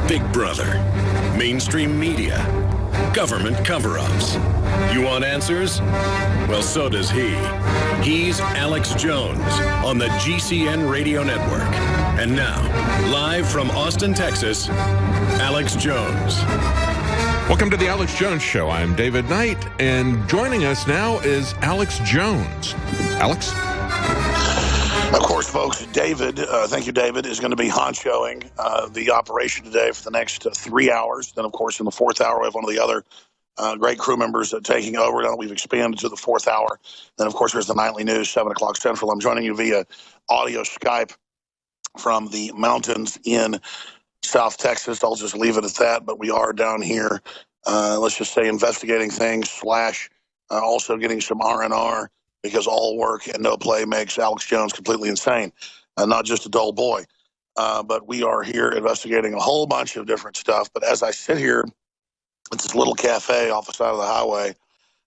Big Brother, mainstream media, government cover-ups. You want answers? Well, so does he. He's Alex Jones on the GCN Radio Network. And now, live from Austin, Texas, Alex Jones. Welcome to the Alex Jones Show. I'm David Knight, and joining us now is Alex Jones. Alex? Of course, folks, David, thank you, David, is going to be honchoing the operation today for the next 3 hours. Then, of course, in the fourth hour, we have one of the other great crew members taking over. Now that we've expanded to the fourth hour. Then, of course, there's the nightly news, 7 o'clock Central. I'm joining you via audio Skype from the mountains in South Texas. I'll just leave it at that. But we are down here, let's just say, investigating things, / also getting some R&R. Because all work and no play makes Alex Jones completely insane, not just a dull boy. But we are here investigating a whole bunch of different stuff. But as I sit here at this little cafe off the side of the highway,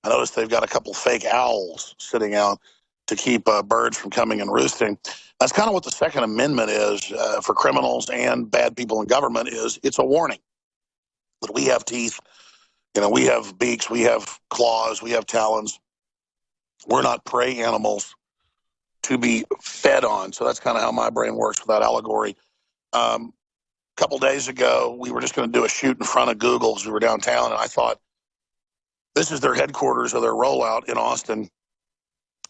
I noticed they've got a couple fake owls sitting out to keep birds from coming and roosting. That's kind of what the Second Amendment is for criminals and bad people in government. It's a warning that we have teeth, we have beaks, we have claws, we have talons. We're not prey animals to be fed on. So that's kind of how my brain works with that allegory. A couple days ago, we were just going to do a shoot in front of Google because we were downtown, and I thought, this is their headquarters of their rollout in Austin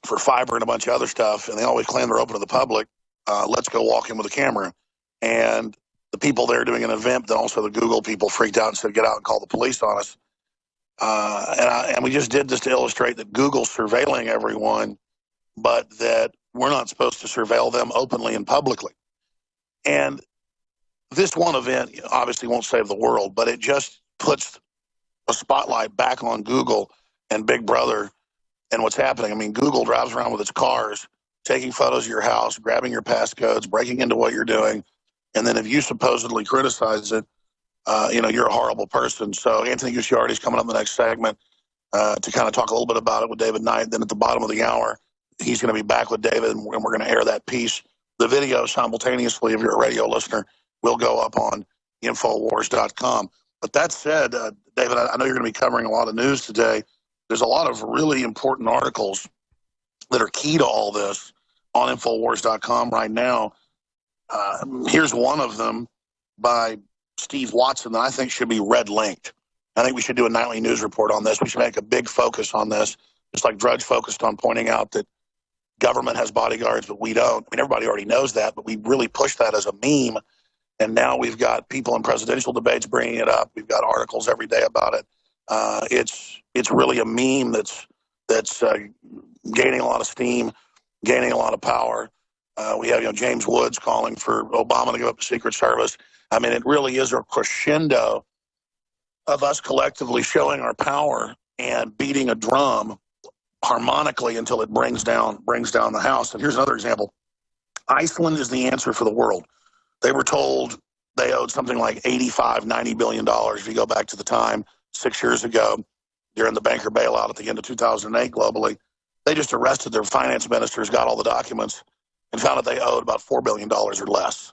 for fiber and a bunch of other stuff, and they always claim they're open to the public. Let's go walk in with a camera. And the people there doing an event, then also the Google people freaked out and said, get out and call the police on us. And we just did this to illustrate that Google's surveilling everyone, but that we're not supposed to surveil them openly and publicly. And this one event obviously won't save the world, but it just puts a spotlight back on Google and Big Brother and what's happening. I mean, Google drives around with its cars, taking photos of your house, grabbing your passcodes, breaking into what you're doing. And then if you supposedly criticize it, you're a horrible person. So Anthony Gucciardi is coming up in the next segment to kind of talk a little bit about it with David Knight. Then at the bottom of the hour, he's going to be back with David, and we're going to air that piece. The video simultaneously, if you're a radio listener, will go up on Infowars.com. But that said, David, I know you're going to be covering a lot of news today. There's a lot of really important articles that are key to all this on Infowars.com right now. Here's one of them by Steve Watson that I think should be red-linked. I think we should do a nightly news report on this. We should make a big focus on this, just like Drudge focused on pointing out that government has bodyguards, but we don't. I mean, everybody already knows that, but we really push that as a meme. And now we've got people in presidential debates bringing it up. We've got articles every day about it. It's really a meme that's gaining a lot of steam, gaining a lot of power. We have James Woods calling for Obama to give up the Secret Service. I mean, it really is a crescendo of us collectively showing our power and beating a drum harmonically until it brings down the house. And here's another example. Iceland is the answer for the world. They were told they owed something like $85–90 billion if you go back to the time 6 years ago during the banker bailout at the end of 2008 globally. They just arrested their finance ministers, got all the documents, and found that they owed about $4 billion or less.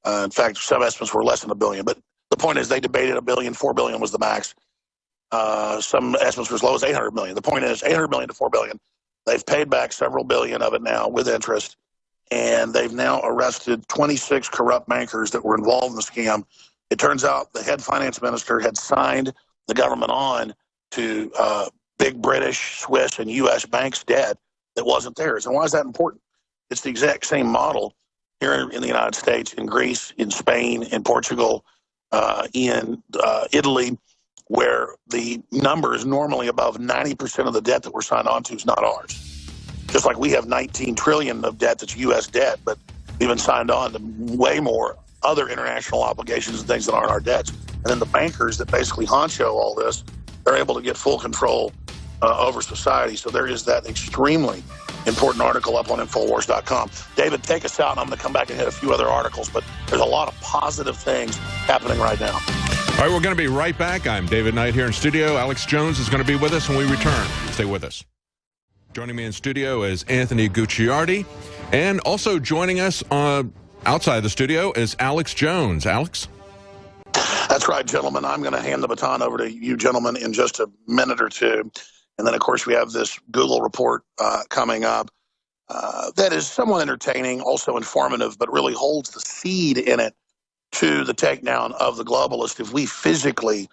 In fact, some estimates were less than $1 billion. But the point is, they debated $1 billion. $4 billion was the max. Some estimates were as low as $800 million. The point is, $800 million to $4 billion. They've paid back several billion of it now with interest, and they've now arrested 26 corrupt bankers that were involved in the scam. It turns out the head finance minister had signed the government on to big British, Swiss, and U.S. banks' debt that wasn't theirs. And why is that important? It's the exact same model here in the United States, in Greece, in Spain, in Portugal, in Italy, where the number is normally above 90% of the debt that we're signed on to is not ours. Just like we have $19 trillion of debt that's U.S. debt, but we've been signed on to way more other international obligations and things that aren't our debts. And then the bankers that basically honcho all this, they're able to get full control over society. So there is that extremely important article up on Infowars.com. David, take us out, and I'm going to come back and hit a few other articles, but there's a lot of positive things happening right now. All right, we're going to be right back. I'm David Knight here in studio. Alex Jones is going to be with us when we return. Stay with us. Joining me in studio is Anthony Gucciardi, and also joining us outside the studio is Alex Jones. Alex? That's right, gentlemen. I'm going to hand the baton over to you gentlemen in just a minute or two. And then, of course, we have this Google report coming up that is somewhat entertaining, also informative, but really holds the seed in it to the takedown of the globalist if we physically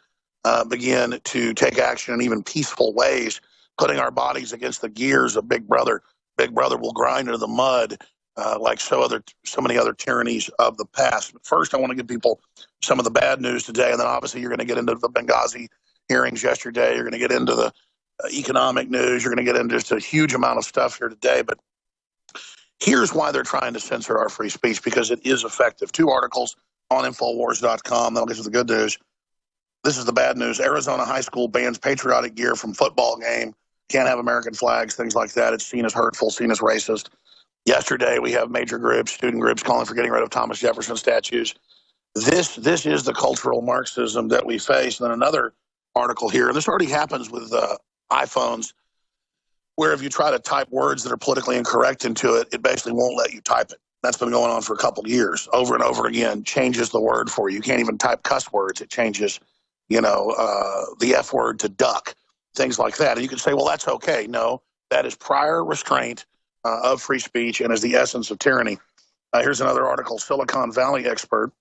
begin to take action in even peaceful ways, putting our bodies against the gears of Big Brother. Big Brother will grind into the mud like so many other tyrannies of the past. But first, I want to give people some of the bad news today, and then obviously you're going to get into the Benghazi hearings yesterday. You're going to get into the economic news. You're going to get into just a huge amount of stuff here today. But here's why they're trying to censor our free speech, because it is effective. 2 articles on Infowars.com. That'll get you the good news. This is the bad news. Arizona high school bans patriotic gear from football game. Can't have American flags, things like that. It's seen as hurtful, seen as racist. Yesterday, we have major groups, student groups, calling for getting rid of Thomas Jefferson statues. This is the cultural Marxism that we face. And then another article here. This already happens with iPhones, where if you try to type words that are politically incorrect into it, it basically won't let you type it. That's been going on for a couple of years. Over and over again, changes the word for you. You can't even type cuss words. It changes, the F word to duck, things like that. And you can say, well, that's okay. No, that is prior restraint of free speech and is the essence of tyranny. Here's another article. Silicon Valley expert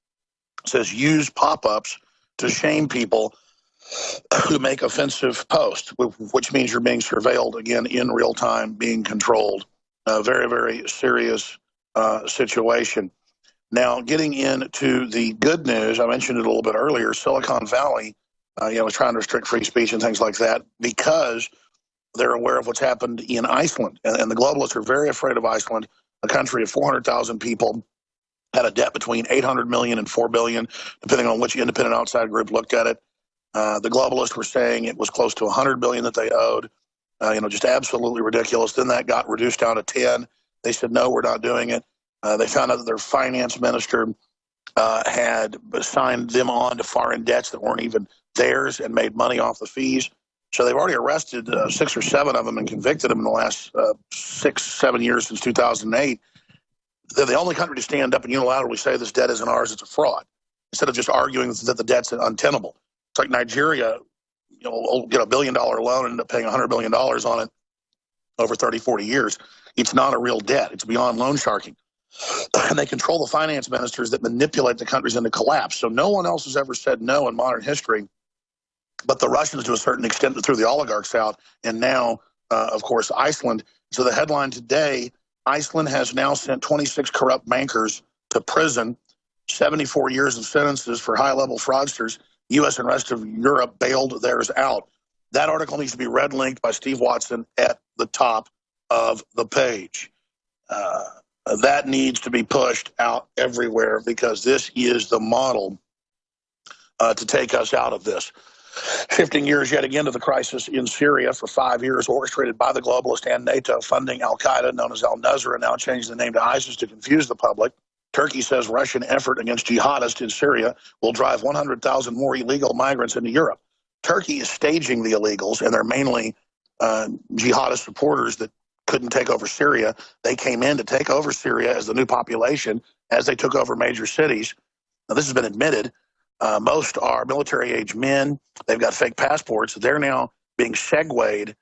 says use pop-ups to shame people who make offensive posts, which means you're being surveilled, again, in real time, being controlled. Very, very serious situation. Now, getting into the good news, I mentioned it a little bit earlier, Silicon Valley, is trying to restrict free speech and things like that because they're aware of what's happened in Iceland. And the globalists are very afraid of Iceland, a country of 400,000 people, had a debt between 800 million and 4 billion, depending on which independent outside group looked at it. The globalists were saying it was close to 100 billion that they owed, just absolutely ridiculous. Then that got reduced down to 10. They said, no, we're not doing it. They found out that their finance minister had signed them on to foreign debts that weren't even theirs and made money off the fees. So they've already arrested 6 or 7 of them and convicted them in the last 6-7 years since 2008. They're the only country to stand up and unilaterally say this debt isn't ours, it's a fraud, instead of just arguing that the debt's untenable. It's like Nigeria, will get $1 billion loan and end up paying $100 billion on it over 30, 40 years. It's not a real debt. It's beyond loan sharking. And they control the finance ministers that manipulate the countries into collapse. So no one else has ever said no in modern history, but the Russians to a certain extent that threw the oligarchs out, and now, of course, Iceland. So the headline today, Iceland has now sent 26 corrupt bankers to prison, 74 years of sentences for high-level fraudsters. U.S. and rest of Europe bailed theirs out. That article needs to be red linked by Steve Watson at the top of the page. That needs to be pushed out everywhere because this is the model to take us out of this. Shifting gears yet again to the crisis in Syria for 5 years, orchestrated by the globalists and NATO, funding al-Qaeda, known as al-Nusra, and now changing the name to ISIS to confuse the public. Turkey says Russian effort against jihadists in Syria will drive 100,000 more illegal migrants into Europe. Turkey is staging the illegals, and they're mainly jihadist supporters that couldn't take over Syria. They came in to take over Syria as the new population, as they took over major cities. Now, this has been admitted. Most are military-age men. They've got fake passports. They're now being segued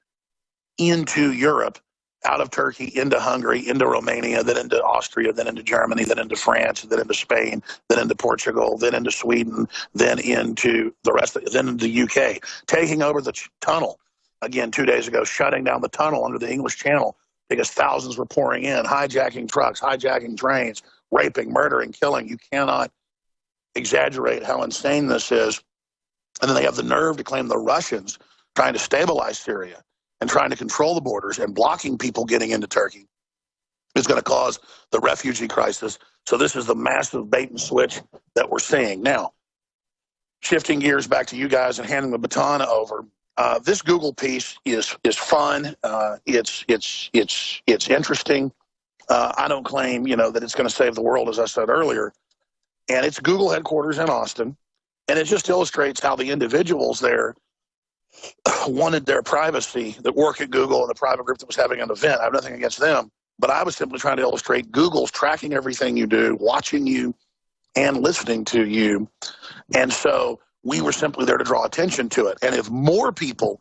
into Europe, out of Turkey, into Hungary, into Romania, then into Austria, then into Germany, then into France, then into Spain, then into Portugal, then into Sweden, then into the rest, then into the UK, taking over the tunnel. Again, 2 days ago, shutting down the tunnel under the English Channel because thousands were pouring in, hijacking trucks, hijacking trains, raping, murdering, killing. You cannot exaggerate how insane this is. And then they have the nerve to claim the Russians trying to stabilize Syria and trying to control the borders and blocking people getting into Turkey is going to cause the refugee crisis. So this is the massive bait and switch that we're seeing. Now, shifting gears back to you guys and handing the baton over. This Google piece is fun. It's interesting. I don't claim, that it's going to save the world, as I said earlier. And it's Google headquarters in Austin. And it just illustrates how the individuals there wanted their privacy that work at Google and the private group that was having an event. I have nothing against them. But I was simply trying to illustrate Google's tracking everything you do, watching you, and listening to you. And so We were simply there to draw attention to it. And if more people,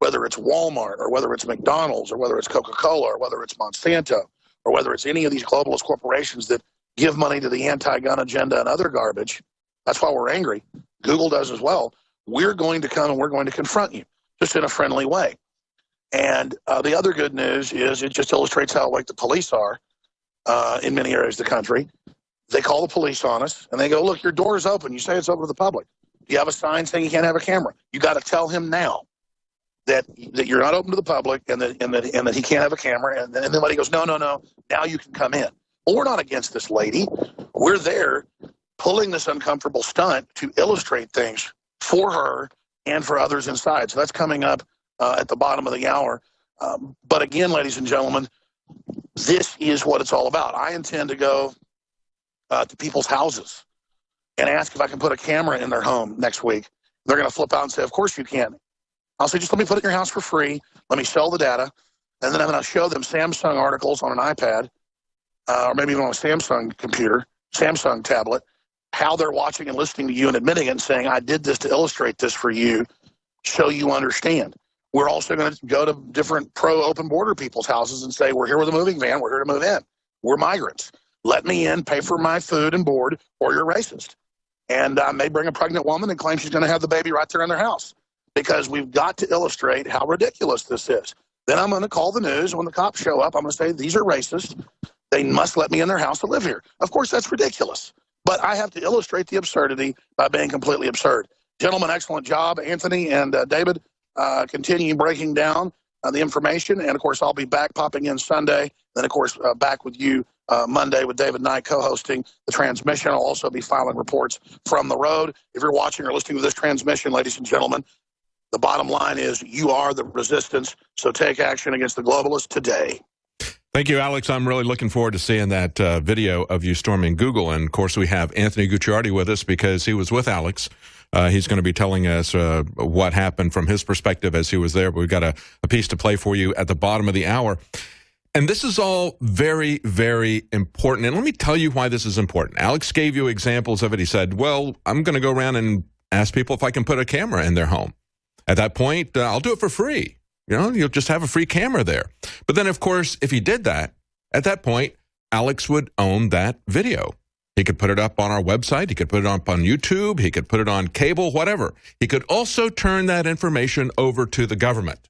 whether it's Walmart or whether it's McDonald's or whether it's Coca-Cola or whether it's Monsanto or whether it's any of these globalist corporations that give money to the anti-gun agenda and other garbage, that's why we're angry. Google does as well. We're going to come and we're going to confront you, just in a friendly way. And the other good news is it just illustrates how like the police are in many areas of the country. They call the police on us, and they go, look, your door is open. You say it's open to the public. You have a sign saying you can't have a camera. You got to tell him now that you're not open to the public and that he can't have a camera. And then somebody goes, no, now you can come in. Well, we're not against this lady. We're there pulling this uncomfortable stunt to illustrate things for her and for others inside. So that's coming up at the bottom of the hour. But again, ladies and gentlemen, this is what it's all about. I intend to go to people's houses and ask if I can put a camera in their home next week. They're going to flip out and say, of course you can. I'll say, just let me put it in your house for free. Let me sell the data. And then I'm going to show them Samsung articles on an iPad or maybe even on a Samsung computer, Samsung tablet, how they're watching and listening to you and admitting it and saying, I did this to illustrate this for you so you understand. We're also going to go to different pro-open border people's houses and say, we're here with a moving van. We're here to move in. We're migrants. Let me in, pay for my food and board, or you're racist. And I may bring a pregnant woman and claim she's going to have the baby right there in their house, because we've got to illustrate how ridiculous this is. Then I'm going to call the news. When the cops show up, I'm going to say, these are racist. They must let me in their house to live here. Of course, that's ridiculous. But I have to illustrate the absurdity by being completely absurd. Gentlemen, excellent job. Anthony and David, continue breaking down the information. And, of course, I'll be back popping in Sunday. Then, of course, back with you Monday with David Knight co-hosting the transmission. I'll also be filing reports from the road. If you're watching or listening to this transmission, ladies and gentlemen, the bottom line is you are the resistance. So take action against the globalists today. Thank you, Alex. I'm really looking forward to seeing that video of you storming Google. And, of course, we have Anthony Gucciardi with us because he was with Alex. He's going to be telling us what happened from his perspective as he was there. But we've got a piece to play for you at the bottom of the hour. And this is all very, very important. And let me tell you why this is important. Alex gave you examples of it. He said, well, I'm going to go around and ask people if I can put a camera in their home. At that point, I'll do it for free. You know, you'll just have a free camera there. But then, of course, if he did that, at that point, Alex would own that video. He could put it up on our website. He could put it up on YouTube. He could put it on cable, whatever. He could also turn that information over to the government.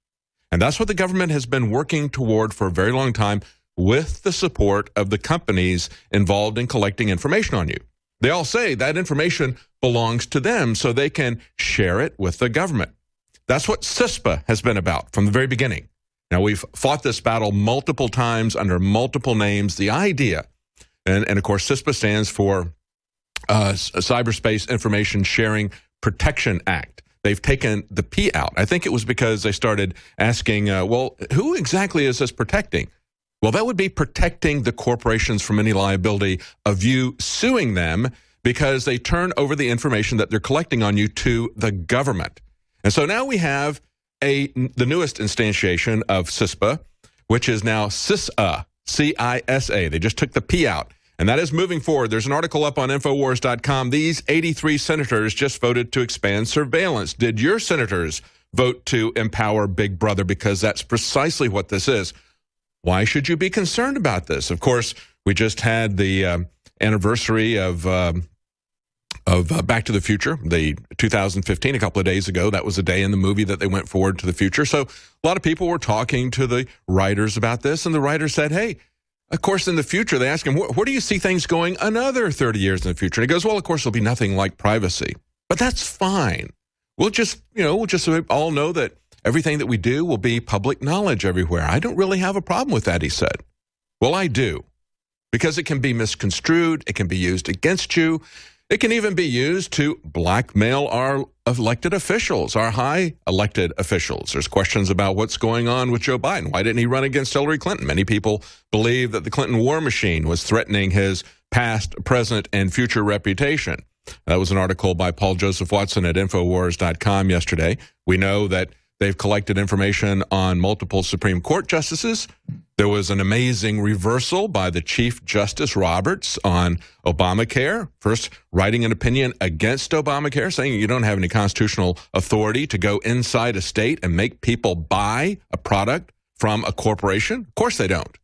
And that's what the government has been working toward for a very long time with the support of the companies involved in collecting information on you. They all say that information belongs to them so they can share it with the government. That's what CISPA has been about from the very beginning. Now, we've fought this battle multiple times under multiple names. The idea, and of course, CISPA stands for Cyberspace Information Sharing Protection Act. They've taken the P out. I think it was because they started asking, well, who exactly is this protecting? Well, that would be protecting the corporations from any liability of you suing them because they turn over the information that they're collecting on you to the government. And so now we have the newest instantiation of CISPA, which is now CISA, C-I-S-A. They just took the P out. And that is moving forward. There's an article up on Infowars.com. These 83 senators just voted to expand surveillance. Did your senators vote to empower Big Brother? Because that's precisely what this is. Why should you be concerned about this? Of course, we just had the anniversary of Back to the Future, the 2015, a couple of days ago. That was a day in the movie that they went forward to the future. So a lot of people were talking to the writers about this, and the writers said, hey, of course, in the future, they asked him, where do you see things going another 30 years in the future? And he goes, well, of course, there'll be nothing like privacy. But that's fine. We'll just all know that everything that we do will be public knowledge everywhere. I don't really have a problem with that, he said. Well, I do, because it can be misconstrued. It can be used against you. It can even be used to blackmail our elected officials, our high elected officials. There's questions about what's going on with Joe Biden. Why didn't he run against Hillary Clinton? Many people believe that the Clinton war machine was threatening his past, present, and future reputation. That was an article by Paul Joseph Watson at Infowars.com yesterday. We know that They've collected information on multiple Supreme Court justices. There was an amazing reversal by the Chief Justice Roberts on Obamacare, first writing an opinion against Obamacare, saying you don't have any constitutional authority to go inside a state and make people buy a product from a corporation. Of course they don't.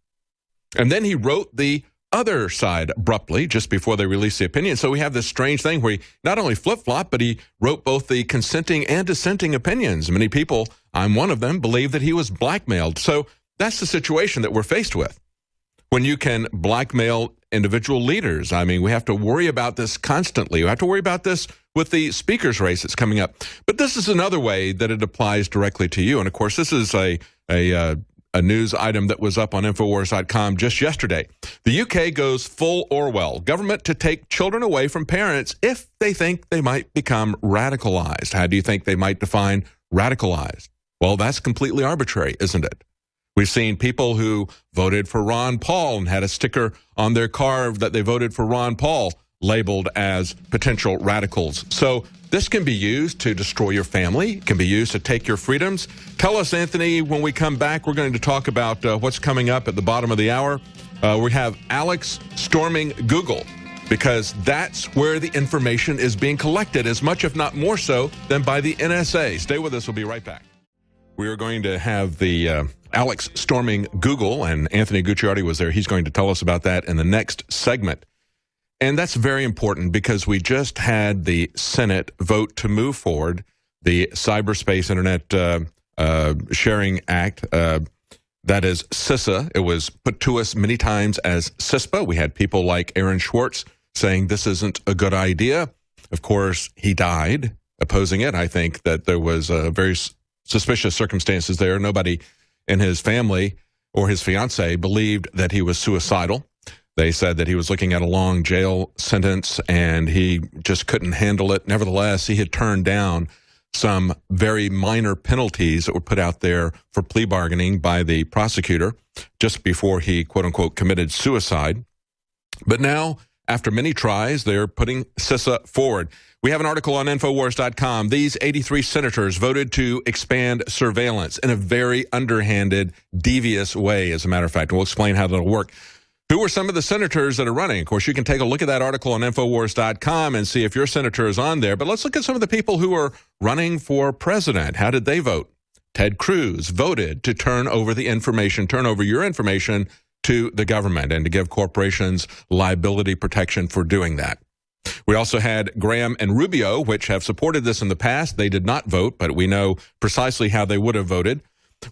And then he wrote the other side abruptly just before they released the opinion. So we have this strange thing where he not only flip-flopped, but he wrote both the consenting and dissenting opinions. Many people, I'm one of them, believe that he was blackmailed. So that's the situation that we're faced with. When you can blackmail individual leaders, I mean, we have to worry about this constantly. We have to worry about this with the speaker's race that's coming up. But this is another way that it applies directly to you. And of course, this is a news item that was up on Infowars.com just yesterday. The UK goes full Orwell. Government to take children away from parents if they think they might become radicalized. How do you think they might define radicalized? Well, that's completely arbitrary, isn't it? We've seen people who voted for Ron Paul and had a sticker on their car that they voted for Ron Paul labeled as potential radicals. So this can be used to destroy your family. It can be used to take your freedoms. Tell us, Anthony, when we come back, we're going to talk about what's coming up at the bottom of the hour. We have Alex storming Google because that's where the information is being collected as much, if not more so, than by the NSA. Stay with us. We'll be right back. We are going to have the Alex storming Google, and Anthony Gucciardi was there. He's going to tell us about that in the next segment. And that's very important because we just had the Senate vote to move forward the Cyberspace Internet Sharing Act, that is CISA. It was put to us many times as CISPA. We had people like Aaron Schwartz saying this isn't a good idea. Of course, he died opposing it. I think that there was very suspicious circumstances there. Nobody in his family or his fiance believed that he was suicidal. They said that he was looking at a long jail sentence and he just couldn't handle it. Nevertheless, he had turned down some very minor penalties that were put out there for plea bargaining by the prosecutor just before he, quote unquote, committed suicide. But now, after many tries, they're putting CISA forward. We have an article on Infowars.com. These 83 senators voted to expand surveillance in a very underhanded, devious way, as a matter of fact. We'll explain how that'll work. Who are some of the senators that are running? Of course, you can take a look at that article on Infowars.com and see if your senator is on there. But let's look at some of the people who are running for president. How did they vote? Ted Cruz voted to turn over your information to the government and to give corporations liability protection for doing that. We also had Graham and Rubio, which have supported this in the past. They did not vote, but we know precisely how they would have voted.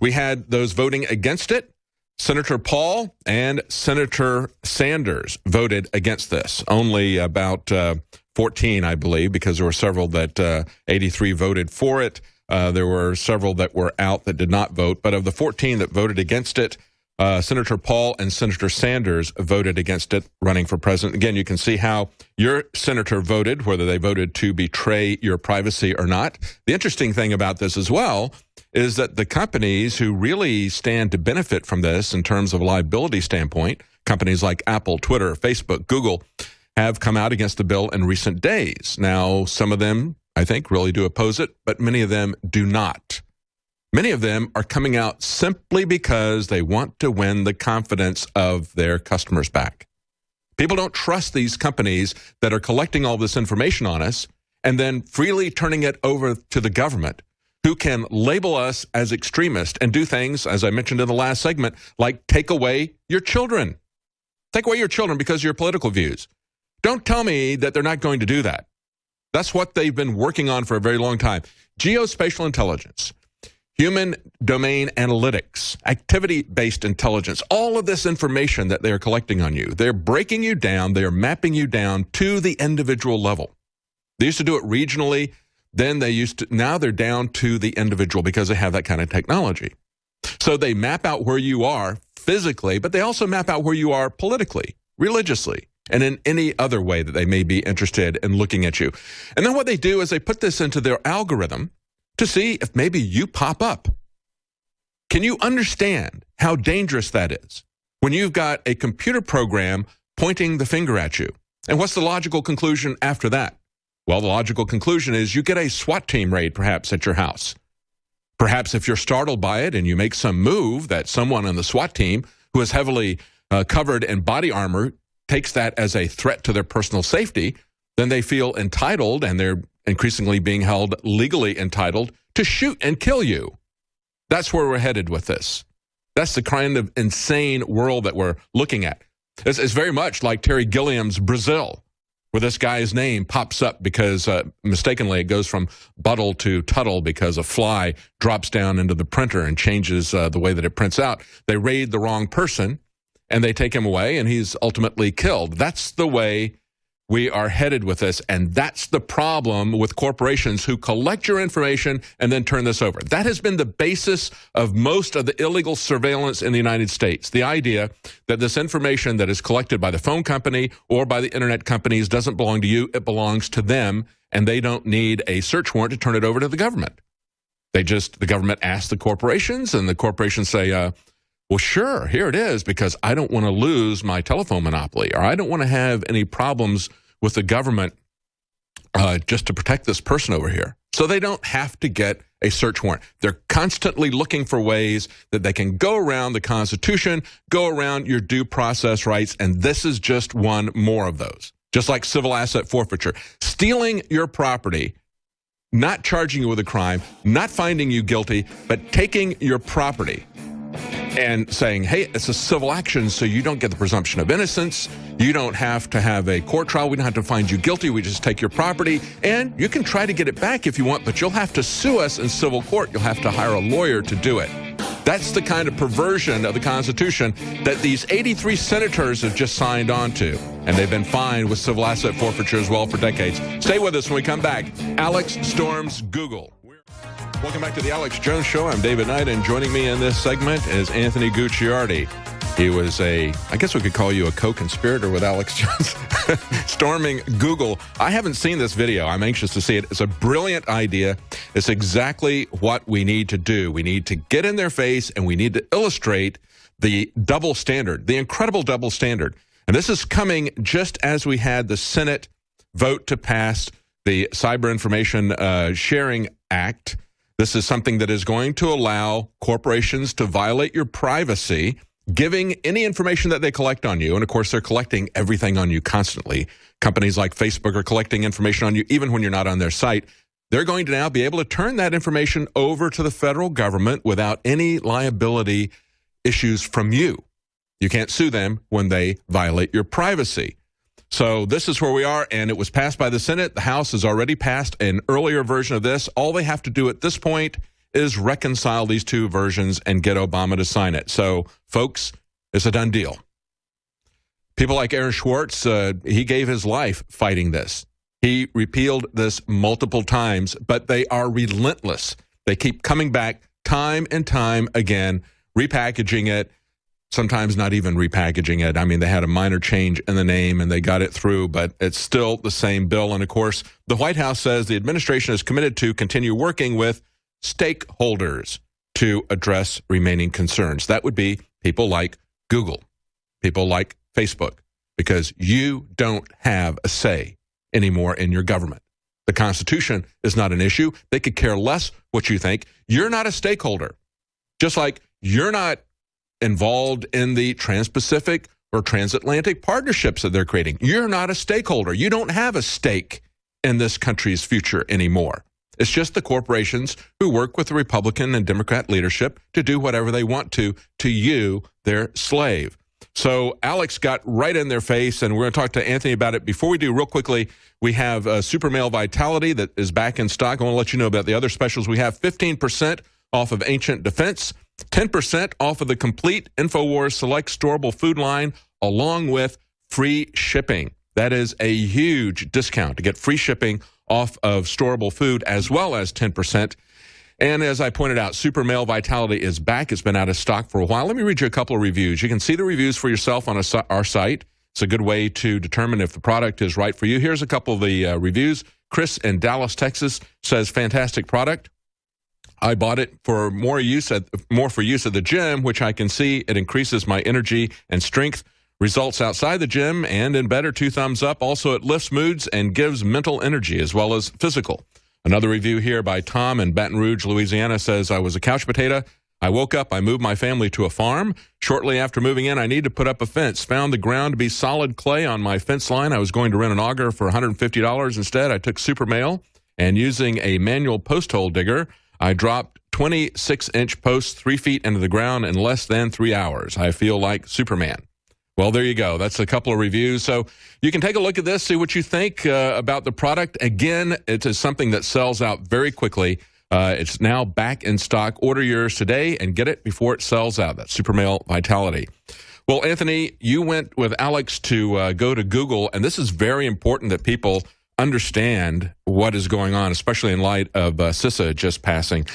We had those voting against it. Senator Paul and Senator Sanders voted against this. Only about 14, I believe, because there were several that 83 voted for it. There were several that were out that did not vote. But of the 14 that voted against it, Senator Paul and Senator Sanders voted against it, running for president. Again, you can see how your senator voted, whether they voted to betray your privacy or not. The interesting thing about this as well is that the companies who really stand to benefit from this in terms of a liability standpoint, companies like Apple, Twitter, Facebook, Google, have come out against the bill in recent days. Now, some of them, I think, really do oppose it, but many of them do not. Many of them are coming out simply because they want to win the confidence of their customers back. People don't trust these companies that are collecting all this information on us and then freely turning it over to the government, who can label us as extremists and do things, as I mentioned in the last segment, like take away your children. Take away your children because of your political views. Don't tell me that they're not going to do that. That's what they've been working on for a very long time. Geospatial intelligence, human domain analytics, activity-based intelligence, all of this information that they're collecting on you, they're breaking you down, they're mapping you down to the individual level. They used to do it regionally. Then now they're down to the individual because they have that kind of technology. So they map out where you are physically, but they also map out where you are politically, religiously, and in any other way that they may be interested in looking at you. And then what they do is they put this into their algorithm to see if maybe you pop up. Can you understand how dangerous that is when you've got a computer program pointing the finger at you? And what's the logical conclusion after that? Well, the logical conclusion is you get a SWAT team raid, perhaps, at your house. Perhaps if you're startled by it and you make some move that someone on the SWAT team who is heavily covered in body armor takes that as a threat to their personal safety, then they feel entitled, and they're increasingly being held legally entitled to shoot and kill you. That's where we're headed with this. That's the kind of insane world that we're looking at. It's very much like Terry Gilliam's Brazil, where this guy's name pops up because mistakenly it goes from Buttle to Tuttle because a fly drops down into the printer and changes the way that it prints out. They raid the wrong person, and they take him away, and he's ultimately killed. That's the way we are headed with this, and that's the problem with corporations who collect your information and then turn this over. That has been the basis of most of the illegal surveillance in the United States. The idea that this information that is collected by the phone company or by the internet companies doesn't belong to you, it belongs to them, and they don't need a search warrant to turn it over to the government. The government asks the corporations, and the corporations say, well, sure, here it is, because I don't want to lose my telephone monopoly, or I don't want to have any problems with the government just to protect this person over here. So they don't have to get a search warrant. They're constantly looking for ways that they can go around the Constitution, go around your due process rights, and this is just one more of those. Just like civil asset forfeiture. Stealing your property, not charging you with a crime, not finding you guilty, but taking your property and saying, hey, it's a civil action, so you don't get the presumption of innocence. You don't have to have a court trial. We don't have to find you guilty. We just take your property, and you can try to get it back if you want, but you'll have to sue us in civil court. You'll have to hire a lawyer to do it. That's the kind of perversion of the Constitution that these 83 senators have just signed on to, and they've been fined with civil asset forfeiture as well for decades. Stay with us when we come back. Alex storms Google. Welcome back to the Alex Jones Show. I'm David Knight, and joining me in this segment is Anthony Gucciardi. He was I guess we could call you a co-conspirator with Alex Jones, storming Google. I haven't seen this video. I'm anxious to see it. It's a brilliant idea. It's exactly what we need to do. We need to get in their face, and we need to illustrate the double standard, the incredible double standard. And this is coming just as we had the Senate vote to pass the Cyber Information Sharing Act. This is something that is going to allow corporations to violate your privacy, giving any information that they collect on you. And of course, they're collecting everything on you constantly. Companies like Facebook are collecting information on you even when you're not on their site. They're going to now be able to turn that information over to the federal government without any liability issues from you. You can't sue them when they violate your privacy. So this is where we are, and it was passed by the Senate. The House has already passed an earlier version of this. All they have to do at this point is reconcile these two versions and get Obama to sign it. So, folks, it's a done deal. People like Aaron Swartz, he gave his life fighting this. He repealed this multiple times, but they are relentless. They keep coming back time and time again, repackaging it. Sometimes not even repackaging it. I mean, they had a minor change in the name and they got it through, but it's still the same bill. And of course, the White House says the administration is committed to continue working with stakeholders to address remaining concerns. That would be people like Google, people like Facebook, because you don't have a say anymore in your government. The Constitution is not an issue. They could care less what you think. You're not a stakeholder. Just like you're not involved in the Trans-Pacific or transatlantic partnerships that they're creating. You're not a stakeholder. You don't have a stake in this country's future anymore. It's just the corporations who work with the Republican and Democrat leadership to do whatever they want to you, their slave. So Alex got right in their face, and we're going to talk to Anthony about it. Before we do, real quickly, we have Super Male Vitality that is back in stock. I want to let you know about the other specials. We have 15% off of Ancient Defense, 10% off of the complete Infowars Select Storable Food line, along with free shipping. That is a huge discount to get free shipping off of storable food, as well as 10%. And as I pointed out, Super Male Vitality is back. It's been out of stock for a while. Let me read you a couple of reviews. You can see the reviews for yourself on our site. It's a good way to determine if the product is right for you. Here's a couple of the reviews. Chris in Dallas, Texas says, fantastic product. I bought it for more for use at the gym, which I can see it increases my energy and strength. Results outside the gym and in better, 2 thumbs up. Also, it lifts moods and gives mental energy as well as physical. Another review here by Tom in Baton Rouge, Louisiana says, I was a couch potato. I woke up, I moved my family to a farm. Shortly after moving in, I needed to put up a fence. Found the ground to be solid clay on my fence line. I was going to rent an auger for $150. Instead, I took super mail, and using a manual post hole digger, I dropped 26-inch posts 3 feet into the ground in less than 3 hours. I feel like Superman. Well, there you go. That's a couple of reviews. So you can take a look at this, see what you think about the product. Again, it is something that sells out very quickly. It's now back in stock. Order yours today and get it before it sells out. That's Supermail Vitality. Well, Anthony, you went with Alex to go to Google, and this is very important that people understand what is going on, especially in light of CISA just passing.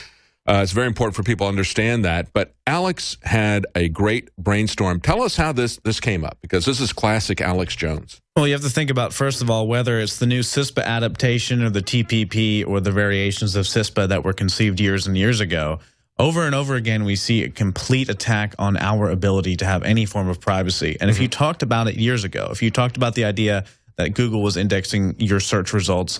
It's very important for people to understand that. But Alex had a great brainstorm. Tell us how this came up, because this is classic Alex Jones. Well, you have to think about, first of all, whether it's the new CISPA adaptation or the TPP or the variations of CISPA that were conceived years and years ago. Over and over again, we see a complete attack on our ability to have any form of privacy. And if you talked about it years ago, if you talked about the idea that Google was indexing your search results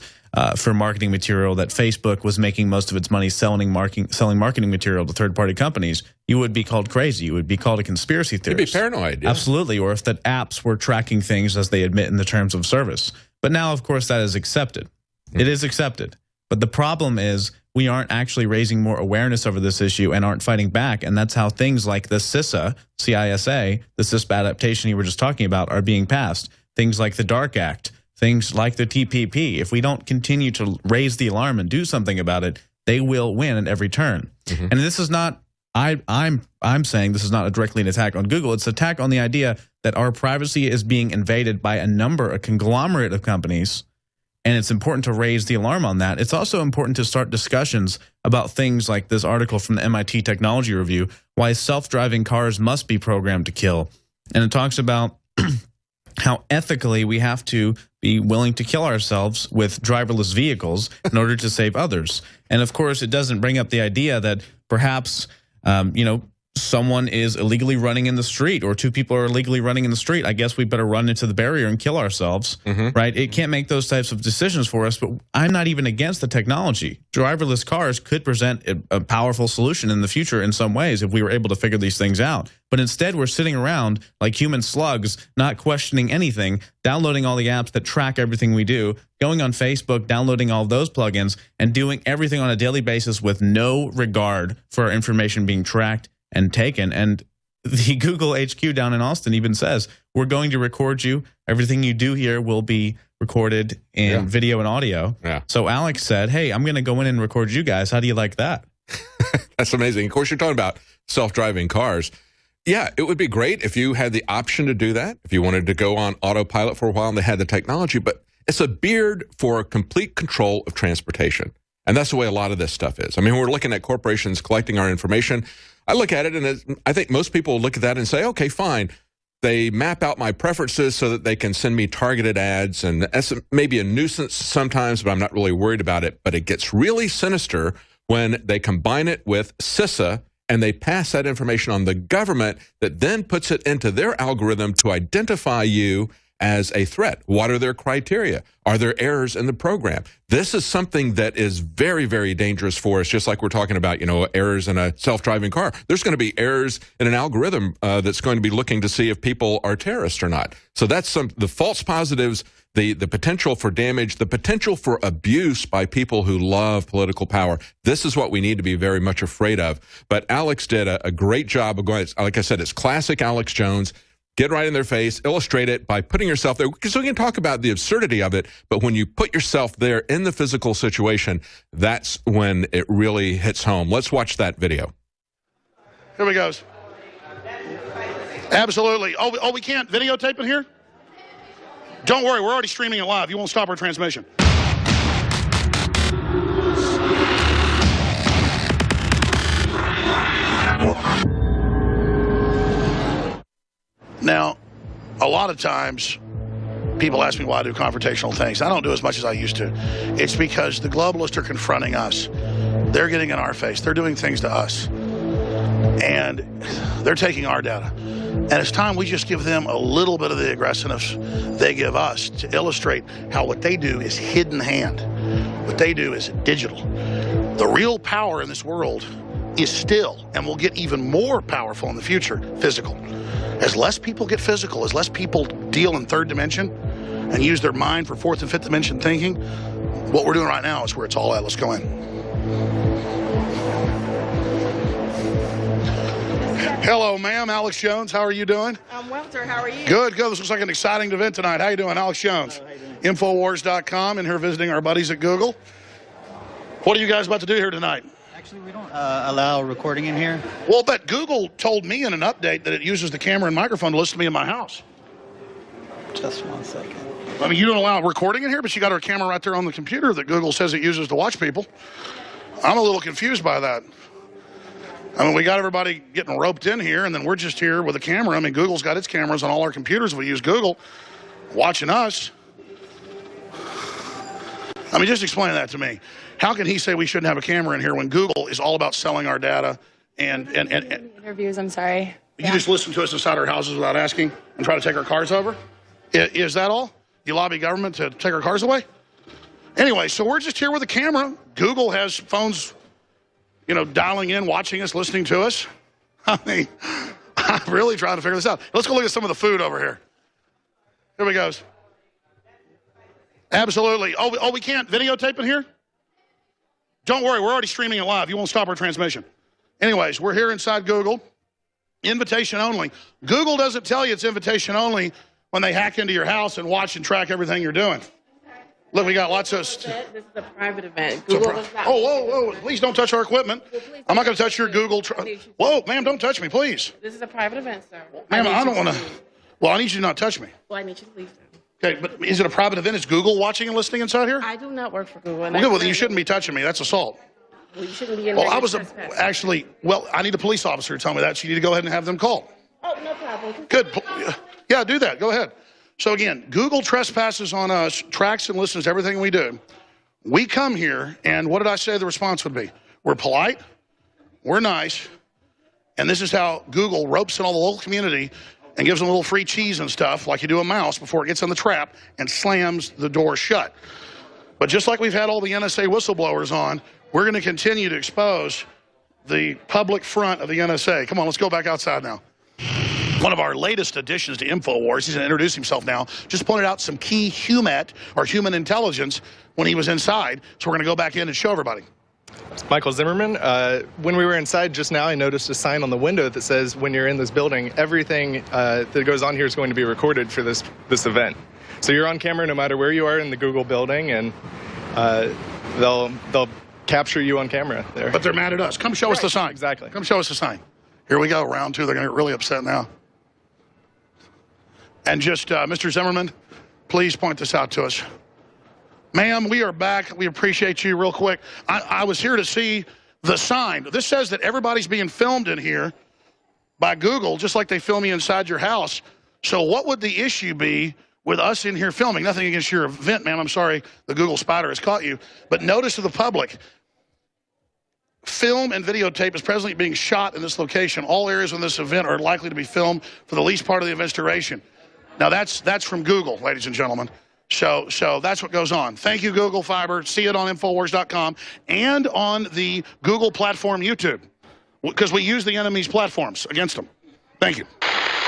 for marketing material, that Facebook was making most of its money selling marketing material to third-party companies, you would be called crazy. You would be called a conspiracy theorist. You'd be paranoid. Yeah. Absolutely. Or if that apps were tracking things as they admit in the terms of service. But now, of course, that is accepted. It is accepted. But the problem is we aren't actually raising more awareness over this issue and aren't fighting back. And that's how things like the CISA, C-I-S-A, the CISPA adaptation you were just talking about, are being passed. Things like the DARK Act, things like the TPP. If we don't continue to raise the alarm and do something about it, they will win at every turn. And this is not, I'm saying this is not directly an attack on Google. It's an attack on the idea that our privacy is being invaded by a conglomerate of companies, and it's important to raise the alarm on that. It's also important to start discussions about things like this article from the MIT Technology Review, why self-driving cars must be programmed to kill. And it talks about how ethically we have to be willing to kill ourselves with driverless vehicles in order to save others. And of course, it doesn't bring up the idea that perhaps, someone is illegally running in the street, or two people are illegally running in the street. I guess we better run into the barrier and kill ourselves, right? It can't make those types of decisions for us, but I'm not even against the technology. Driverless cars could present a powerful solution in the future in some ways if we were able to figure these things out. But instead, we're sitting around like human slugs, not questioning anything, downloading all the apps that track everything we do, going on Facebook, downloading all of those plugins, and doing everything on a daily basis with no regard for our information being tracked and taken. And the Google HQ down in Austin even says, we're going to record you. Everything you do here will be recorded in video and audio. So Alex said, hey, I'm going to go in and record you guys. How do you like that? That's amazing. Of course, you're talking about self-driving cars. Yeah, it would be great if you had the option to do that, if you wanted to go on autopilot for a while and they had the technology, but it's a beard for complete control of transportation. And that's the way a lot of this stuff is. I mean, we're looking at corporations collecting our information. I look at it, and I think most people look at that and say, okay, fine. They map out my preferences so that they can send me targeted ads, and that's maybe a nuisance sometimes, but I'm not really worried about it. But it gets really sinister when they combine it with CISA, and they pass that information on the government that then puts it into their algorithm to identify you as a threat. What are their criteria? Are there errors in the program? This is something that is very, very dangerous for us, just like we're talking about, errors in a self-driving car. There's going to be errors in an algorithm that's going to be looking to see if people are terrorists or not. So that's the false positives, the potential for damage, the potential for abuse by people who love political power. This is what we need to be very much afraid of. But Alex did a great job of going, like I said, it's classic Alex Jones. Get right in their face, illustrate it by putting yourself there. Because we can talk about the absurdity of it, but when you put yourself there in the physical situation, that's when it really hits home. Let's watch that video. Here we go. Absolutely. Oh, we can't videotape it here? Don't worry, we're already streaming it live. You won't stop our transmission. Now, a lot of times, people ask me why I do confrontational things. I don't do as much as I used to. It's because the globalists are confronting us. They're getting in our face. They're doing things to us. And they're taking our data. And it's time we just give them a little bit of the aggressiveness they give us to illustrate how what they do is hidden hand. What they do is digital. The real power in this world is still, and will get even more powerful in the future, physical. As less people get physical, as less people deal in third dimension and use their mind for fourth and fifth dimension thinking, what we're doing right now is where it's all at. Let's go in. Hello, ma'am. Alex Jones. How are you doing? I'm well, sir. How are you? Good, good. This looks like an exciting event tonight. How you doing? Alex Jones. How you doing? Infowars.com, and here visiting our buddies at Google. What are you guys about to do here tonight? Actually, we don't allow recording in here. Well, but Google told me in an update that it uses the camera and microphone to listen to me in my house. Just 1 second. I mean, you don't allow recording in here, but you got our camera right there on the computer that Google says it uses to watch people. I'm a little confused by that. I mean, we got everybody getting roped in here, and then we're just here with a camera. I mean, Google's got its cameras on all our computers. We use Google watching us. I mean, just explain that to me. How can he say we shouldn't have a camera in here when Google is all about selling our data and Interviews, I'm sorry. you just listen to us inside our houses without asking and try to take our cars over? Is that all? You lobby government to take our cars away? Anyway, so we're just here with a camera. Google has phones, you know, dialing in, watching us, listening to us. I mean, I'm really trying to figure this out. Let's go look at some of the food over here. Here we go. Absolutely. Oh, we can't videotape in here? Don't worry, we're already streaming it live. You won't stop our transmission. Anyways, we're here inside Google. Invitation only. Google doesn't tell you it's invitation only when they hack into your house and watch and track everything you're doing. Look, we got lots of... This is a private event. Google does not. Oh, whoa, please don't touch our equipment. I'm not going to touch your Google... Whoa, ma'am, don't touch me, please. This is a private event, sir. Ma'am, I don't want to... Well, I need you to not touch me. Well, I need you to leave, sir. Okay, but is it a private event? Is Google watching and listening inside here? I do not work for Google. And Well, good, well, then you shouldn't be touching me. That's assault. Well, you shouldn't be in Well, there. I was actually... Well, I need a police officer to tell me that, so you need to go ahead and have them called. Oh, no problem. Good. Yeah, do that. Go ahead. So again, Google trespasses on us, tracks and listens to everything we do. We come here, and what did I say the response would be? We're polite, we're nice, and this is how Google ropes in all the local community and gives them a little free cheese and stuff, like you do a mouse, before it gets in the trap and slams the door shut. But just like we've had all the NSA whistleblowers on, we're going to continue to expose the public front of the NSA. Come on, let's go back outside now. One of our latest additions to Infowars, he's going to introduce himself now, just pointed out some key HUMAT, or human intelligence, when he was inside. So we're going to go back in and show everybody. Michael Zimmerman. When we were inside just now, I noticed a sign on the window that says, when you're in this building, everything that goes on here is going to be recorded for this event. So you're on camera no matter where you are in the Google building, and they'll capture you on camera there. But they're mad at us. Come show us the sign. Exactly. Come show us the sign. Here we go, round two. They're going to get really upset now. And just, Mr. Zimmerman, please point this out to us. Ma'am, we are back. We appreciate you real quick. I was here to see the sign. This says that everybody's being filmed in here by Google, just like they film you inside your house. So what would the issue be with us in here filming? Nothing against your event, ma'am. I'm sorry the Google spider has caught you. But notice to the public, film and videotape is presently being shot in this location. All areas in this event are likely to be filmed for the least part of the event's duration. Now, that's from Google, ladies and gentlemen. So that's what goes on. Thank you, Google Fiber. See it on Infowars.com and on the Google platform YouTube, because we use the enemy's platforms against them. Thank you.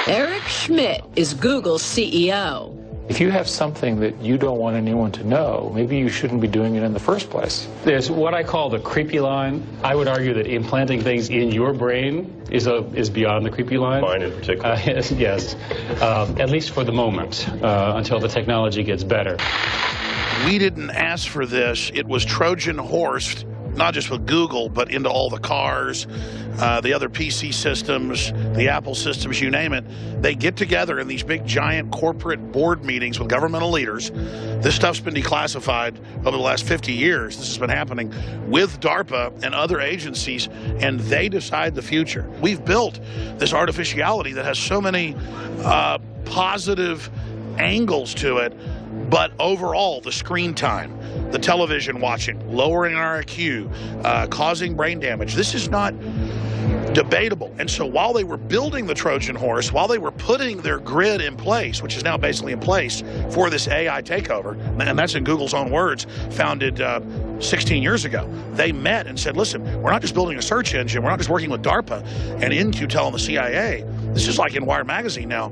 Eric Schmidt is Google's CEO. If you have something that you don't want anyone to know, maybe you shouldn't be doing it in the first place. There's what I call the creepy line. I would argue that implanting things in your brain is beyond the creepy line. Mine in particular. Yes, at least for the moment, until the technology gets better. We didn't ask for this. It was Trojan horsed, not just with Google, but into all the cars, the other PC systems, the Apple systems, you name it. They get together in these big, giant corporate board meetings with governmental leaders. This stuff's been declassified over the last 50 years. This has been happening with DARPA and other agencies, and they decide the future. We've built this artificiality that has so many positive angles to it, but overall, the screen time, the television watching, lowering our IQ, causing brain damage. This is not debatable. And so while they were building the Trojan horse, while they were putting their grid in place, which is now basically in place for this AI takeover, and that's in Google's own words, founded 16 years ago, they met and said, listen, we're not just building a search engine, we're not just working with DARPA and InQtel and the CIA. This is like in Wired Magazine now.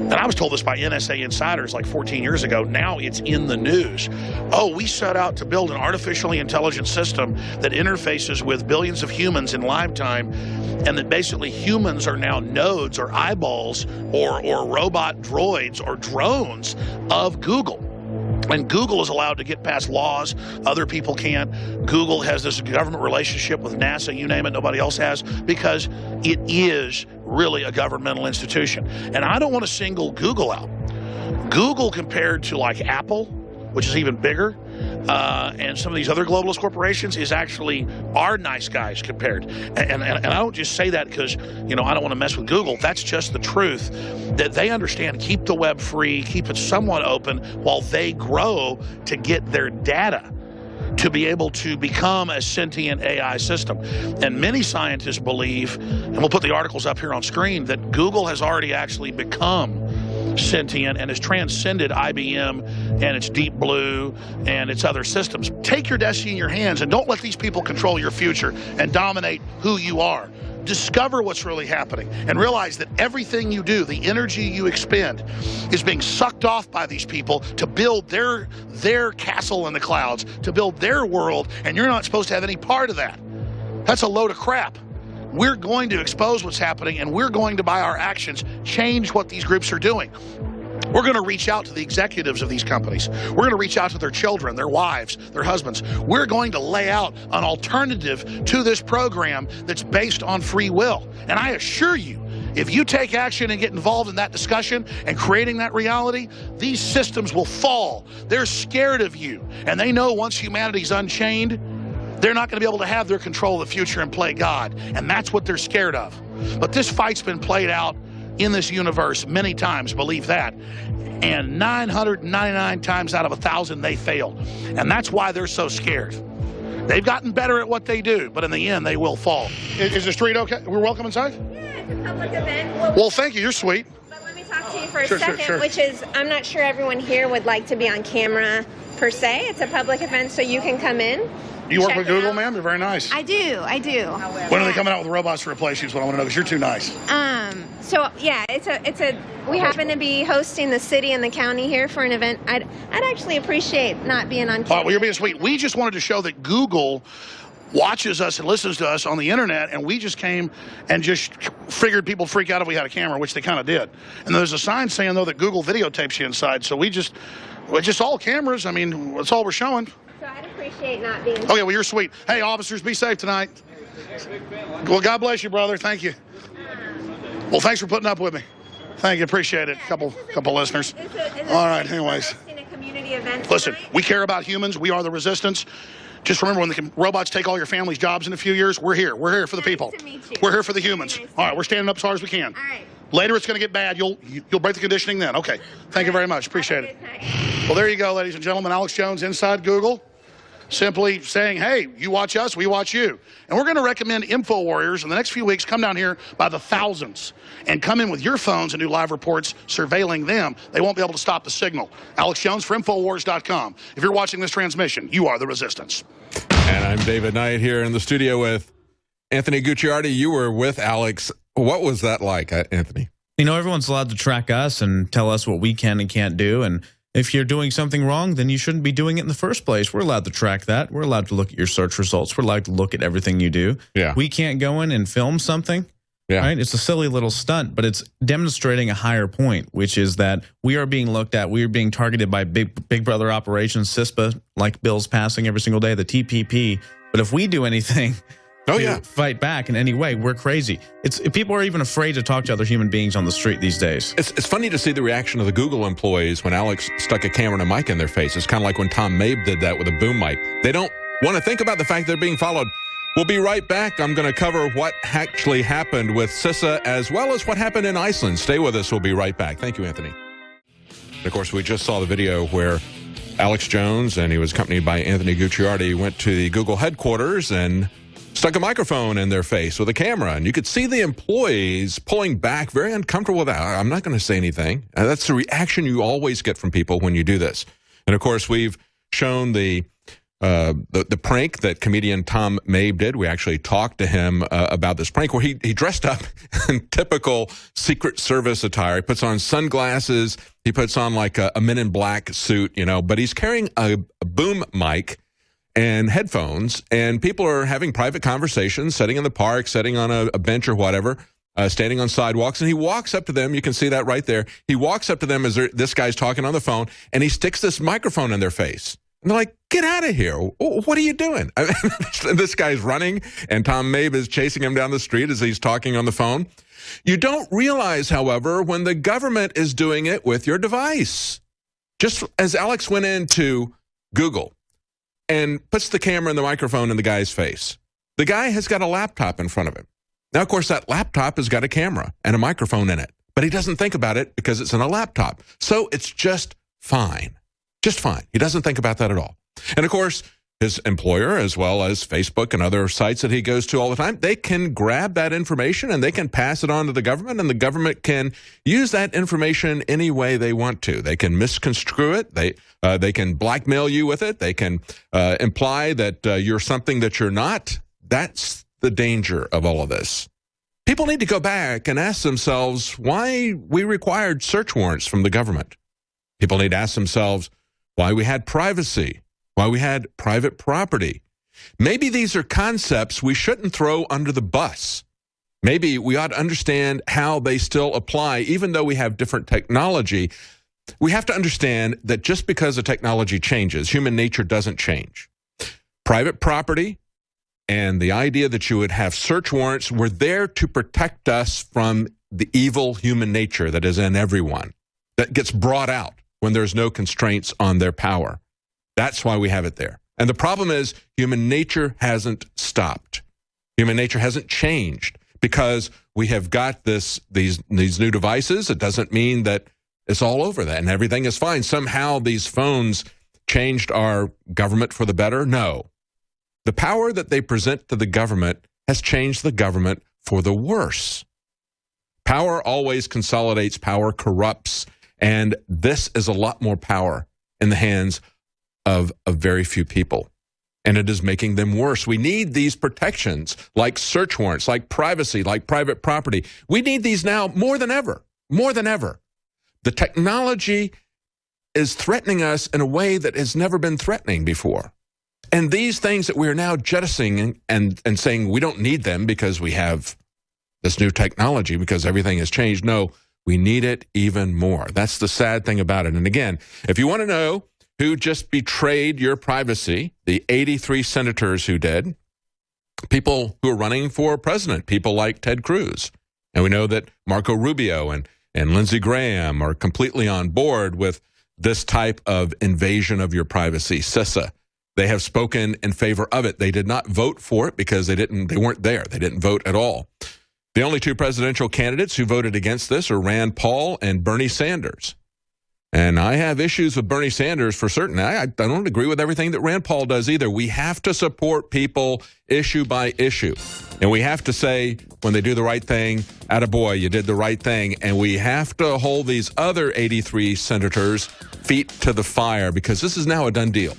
And I was told this by NSA insiders like 14 years ago. Now it's in the news. Oh, we set out to build an artificially intelligent system that interfaces with billions of humans in lifetime, and that basically humans are now nodes or eyeballs or robot droids or drones of Google. And Google is allowed to get past laws other people can't. Google has this government relationship with NASA, you name it, nobody else has, because it is really a governmental institution. And I don't want to single Google out. Google compared to like Apple, which is even bigger, and some of these other globalist corporations is actually our nice guys compared. And I don't just say that because, you know, I don't want to mess with Google. That's just the truth, that they understand, keep the web free, keep it somewhat open while they grow to get their data to be able to become a sentient AI system. And many scientists believe, and we'll put the articles up here on screen, that Google has already actually become sentient and has transcended IBM and its Deep Blue and its other systems. Take your destiny in your hands and don't let these people control your future and dominate who you are. Discover what's really happening and realize that everything you do, the energy you expend, is being sucked off by these people to build their castle in the clouds, to build their world, and you're not supposed to have any part of that. That's a load of crap. We're going to expose what's happening, and we're going to, by our actions, change what these groups are doing. We're going to reach out to the executives of these companies. We're going to reach out to their children, their wives, their husbands. We're going to lay out an alternative to this program that's based on free will. And I assure you, if you take action and get involved in that discussion and creating that reality, these systems will fall. They're scared of you, and they know once humanity's unchained, they're not going to be able to have their control of the future and play God. And that's what they're scared of. But this fight's been played out in this universe many times, believe that. And 999 times out of 1,000, they failed. And that's why they're so scared. They've gotten better at what they do, but in the end, they will fall. Is the street okay? We're welcome inside? Yeah, it's a public event. Well, thank you. You're sweet. But let me talk to you for a second, which is, I'm not sure everyone here would like to be on camera per se. It's a public event, so you can come in. You work with Google, ma'am? You're very nice. I do. When are they coming out with robots to replace you is what I want to know, because you're too nice. So yeah, we happen to be hosting the city and the county here for an event. I'd actually appreciate not being on camera. All right, well, you're being sweet. We just wanted to show that Google watches us and listens to us on the internet, and we just came and just figured people freak out if we had a camera, which they kind of did. And there's a sign saying, though, that Google videotapes you inside, so we're just all cameras. I mean, that's all we're showing. So I'd appreciate not being... Okay, well, you're sweet. Hey, officers, be safe tonight. Well, God bless you, brother. Thank you. Well, thanks for putting up with me. Thank you. Appreciate it. Couple listeners. All right, anyways. Listen, we care about humans. We are the resistance. Just remember, when the robots take all your family's jobs in a few years, we're here. We're here for the people. We're here for the humans. All right, we're standing up as hard as we can. All right. Later, it's going to get bad. You'll break the conditioning then. Okay. Thank you very much. Appreciate it. Well, there you go, ladies and gentlemen. Alex Jones inside Google, simply saying, hey, you watch us, we watch you. And we're going to recommend Infowars in the next few weeks. Come down here by the thousands and come in with your phones and do live reports surveilling them. They won't be able to stop the signal. Alex Jones for Infowars.com. If you're watching this transmission, you are the resistance. And I'm David Knight here in the studio with Anthony Gucciardi. You were with Alex. What was that like, Anthony? You know, everyone's allowed to track us and tell us what we can and can't do. And if you're doing something wrong, then you shouldn't be doing it in the first place. We're allowed to track that. We're allowed to look at your search results. We're allowed to look at everything you do. Yeah. We can't go in and film something. Yeah. Right? It's a silly little stunt, but it's demonstrating a higher point, which is that we are being looked at. We are being targeted by big brother operations, CISPA, like bills passing every single day, the TPP. But if we do anything to fight back in any way, we're crazy. People are even afraid to talk to other human beings on the street these days. It's funny to see the reaction of the Google employees when Alex stuck a camera and a mic in their face. It's kind of like when Tom Mabe did that with a boom mic. They don't want to think about the fact they're being followed. We'll be right back. I'm going to cover what actually happened with CISA as well as what happened in Iceland. Stay with us. We'll be right back. Thank you, Anthony. Of course, we just saw the video where Alex Jones, and he was accompanied by Anthony Gucciardi, went to the Google headquarters and stuck a microphone in their face with a camera, and you could see the employees pulling back, very uncomfortable with that. I'm not going to say anything. That's the reaction you always get from people when you do this. And of course, we've shown the prank that comedian Tom Mabe did. We actually talked to him about this prank where he dressed up in typical Secret Service attire. He puts on sunglasses. He puts on like a Men in Black suit, you know, but he's carrying a boom mic and headphones, and people are having private conversations, sitting in the park, sitting on a bench or whatever, standing on sidewalks, and he walks up to them. You can see that right there. He walks up to them as this guy's talking on the phone, and he sticks this microphone in their face. And they're like, get out of here. What are you doing? This guy's running, and Tom Mabe is chasing him down the street as he's talking on the phone. You don't realize, however, when the government is doing it with your device. Just as Alex went into Google and puts the camera and the microphone in the guy's face, the guy has got a laptop in front of him. Now, of course, that laptop has got a camera and a microphone in it, but he doesn't think about it because it's in a laptop. So it's just fine. Just fine. He doesn't think about that at all. And of course, his employer, as well as Facebook and other sites that he goes to all the time, they can grab that information and they can pass it on to the government, and the government can use that information any way they want to. They can misconstrue it. They can blackmail you with it. They can imply that you're something that you're not. That's the danger of all of this. People need to go back and ask themselves why we required search warrants from the government. People need to ask themselves why we had privacy, why we had private property. Maybe these are concepts we shouldn't throw under the bus. Maybe we ought to understand how they still apply, even though we have different technology. We have to understand that just because the technology changes, human nature doesn't change. Private property and the idea that you would have search warrants were there to protect us from the evil human nature that is in everyone, that gets brought out when there's no constraints on their power. That's why we have it there. And the problem is human nature hasn't stopped. Human nature hasn't changed because we have got these new devices. It doesn't mean that it's all over that and everything is fine. Somehow these phones changed our government for the better. No. The power that they present to the government has changed the government for the worse. Power always consolidates, power corrupts, and this is a lot more power in the hands of a very few people, and it is making them worse. We need these protections like search warrants, like privacy, like private property. We need these now more than ever, more than ever. The technology is threatening us in a way that has never been threatening before. And these things that we are now jettisoning and saying we don't need them because we have this new technology, because everything has changed. No, we need it even more. That's the sad thing about it. And again, if you want to know who just betrayed your privacy, the 83 senators who did, people who are running for president, people like Ted Cruz. And we know that Marco Rubio and Lindsey Graham are completely on board with this type of invasion of your privacy, CISA. They have spoken in favor of it. They did not vote for it because they weren't there. They didn't vote at all. The only two presidential candidates who voted against this are Rand Paul and Bernie Sanders. And I have issues with Bernie Sanders for certain. I don't agree with everything that Rand Paul does either. We have to support people issue by issue. And we have to say, when they do the right thing, attaboy, you did the right thing. And we have to hold these other 83 senators' feet to the fire because this is now a done deal.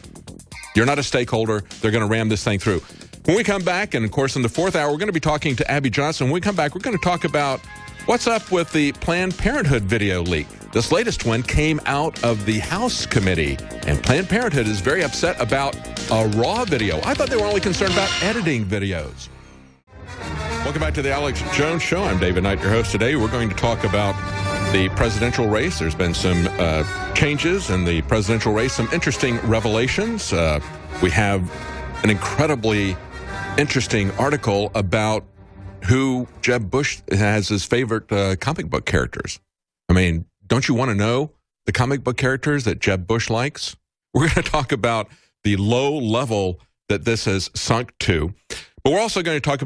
You're not a stakeholder. They're going to ram this thing through. When we come back, and of course in the fourth hour, we're going to be talking to Abby Johnson. When we come back, we're going to talk about what's up with the Planned Parenthood video leak. This latest one came out of the House committee, and Planned Parenthood is very upset about a raw video. I thought they were only concerned about editing videos. Welcome back to the Alex Jones Show. I'm David Knight, your host today. We're going to talk about the presidential race. There's been some changes in the presidential race, some interesting revelations. We have an incredibly interesting article about who Jeb Bush has his favorite comic book characters. I mean, don't you want to know the comic book characters that Jeb Bush likes? We're going to talk about the low level that this has sunk to, but we're also going to talk